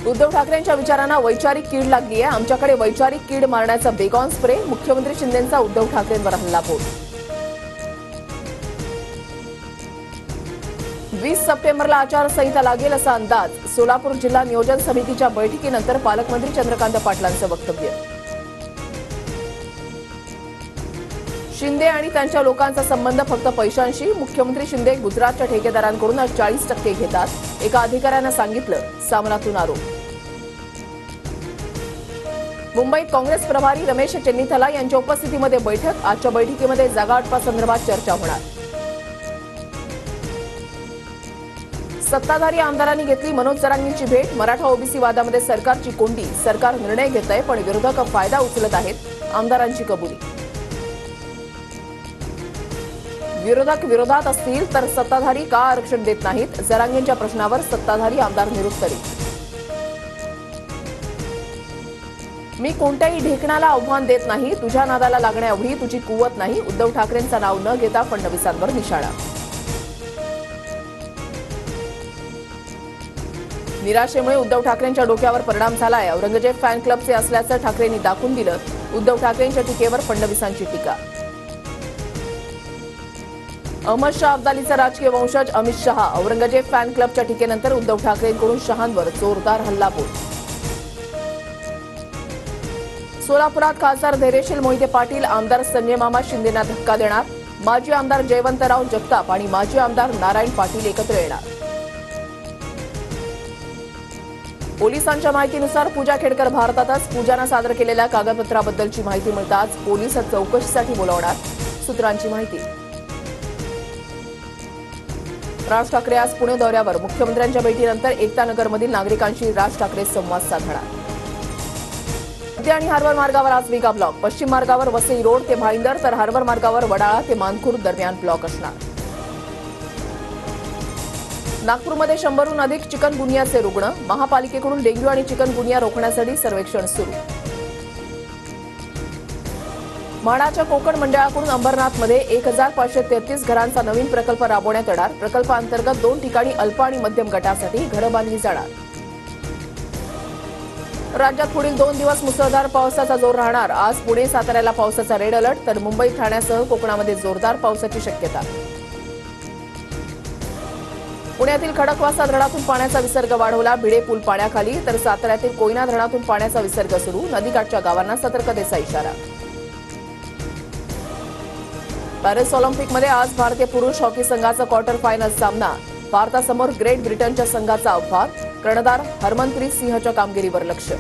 उद्धव ठाकरेंच्या विचारांना वैचारिक कीड लागली आहे। आमच्याकडे वैचारिक कीड मारण्याचा बेगॉन स्प्रे। मुख्यमंत्री शिंदेंचा उद्धव ठाकरेंवर हल्लाबोल। 20 सप्टेंबरला आचारसंहिता लागेल असा अंदाज। सोलापूर जिल्हा नियोजन समितीच्या बैठकीनंतर पालकमंत्री चंद्रकांत पाटलांचं वक्तव्य। शिंदे आणि त्यांच्या लोकांचा संबंध फक्त पैशांशी। मुख्यमंत्री शिंदे गुजरातच्या ठेकेदारांकडून 40% घेतात। एका अधिकाऱ्यानं सांगितलं, सामनातून आरोप। मुंबईत काँग्रेस प्रभारी रमेश चेन्निथला यांच्या उपस्थितीमध्ये बैठक। आजच्या बैठकीमध्ये जागा वाटपासंदर्भात चर्चा होणार। सत्ताधारी आमदारांनी घेतली मनोज जरांगेंची भेट। मराठा ओबीसी वादामध्ये सरकारची कोंडी। सरकार निर्णय घेत आहे पण विरोधक फायदा उचलत आहेत। आमदारांची कबुली। विरोधक विरोधात असतील तर सत्ताधारी का आरक्षण देत नाहीत? जरांगेंच्या प्रश्नावर सत्ताधारी आमदार निरुत्तरी। मी कोणत्याही ढेकणाला आव्हान देत नाही। तुझ्या नादाला लागण्याएवढी तुझी कुवत नाही। उद्धव ठाकरेंचं नाव न घेता फडणवीसांवर निशाणा। निराशेमुळे उद्धव ठाकरेंच्या डोक्यावर परिणाम झालाय। औरंगजेब फॅन क्लबचे असल्याचं ठाकरेंनी दाखवून दिलं। उद्धव ठाकरेंच्या टीकेवर फडणवीसांची टीका। अहमद शाह अब्दालीचा राजकीय वंशज अमित शहा। औरंगजेब फॅन क्लबच्या टीकेनंतर उद्धव ठाकरेंकडून शहांवर जोरदार हल्लाबोल। सोलापुरात खासदार धैर्यशील मोहिते पाटील आमदार संजय मामा शिंदेंना धक्का देणार। माजी आमदार जयवंतराव जगताप आणि माजी आमदार नारायण पाटील एकत्र येणार। पोलिसांच्या माहितीनुसार पूजा खेडकर भारतातच। पूजानं सादर केलेल्या कागदपत्राबद्दलची माहिती मिळताच पोलीस चौकशीसाठी बोलावणार, सूत्रांची माहिती। राज ठाकरे आज पुणे दौऱ्यावर। मुख्यमंत्र्यांच्या भेटीनंतर एकता नगरमधील नागरिकांशी राज ठाकरे संवाद साधणार। मध्य आणि हार्बर मार्गावर आज मेगा ब्लॉक। पश्चिम मार्गावर वसई रोड ते भाईंदर तर हार्बर मार्गावर वडाळा ते मानखूर दरम्यान ब्लॉक असणार। नागपूरमध्ये 100हून अधिक चिकनगुनियाचे रुग्ण। महापालिकेकडून डेंग्यू आणि चिकनगुनिया रोखण्यासाठी सर्वेक्षण सुरू। म्हाडाच्या कोकण मंडळाकडून अंबरनाथमध्ये 1533 घरांचा नवीन प्रकल्प राबवण्यात येणार। प्रकल्पाअंतर्गत 2 ठिकाणी अल्प आणि मध्यम गटासाठी घरं बांधली जाणार। राज्यात पुढील 2 दिवस मुसळधार पावसाचा जोर राहणार। आज पुणे साताऱ्याला पावसाचा रेड अलर्ट तर मुंबई ठाण्यासह कोकणामध्ये जोरदार पावसाची शक्यता। पुण्यातील खडकवासला धरणातून पाण्याचा विसर्ग वाढवला। भिडे पूल पाण्याखाली तर साताऱ्यातील कोयना धरणातून पाण्याचा विसर्ग सुरू। नदीकाठच्या गावांना सतर्कतेचा इशारा। पॅरिस ऑलिम्पिकमध्ये आज भारतीय पुरुष हॉकी संघाचा क्वार्टर फायनल सामना। भारतासमोर ग्रेट ब्रिटनच्या संघाचा आव्हान। कर्णधार हरमनप्रीत सिंहच्या कामगिरीवर लक्ष।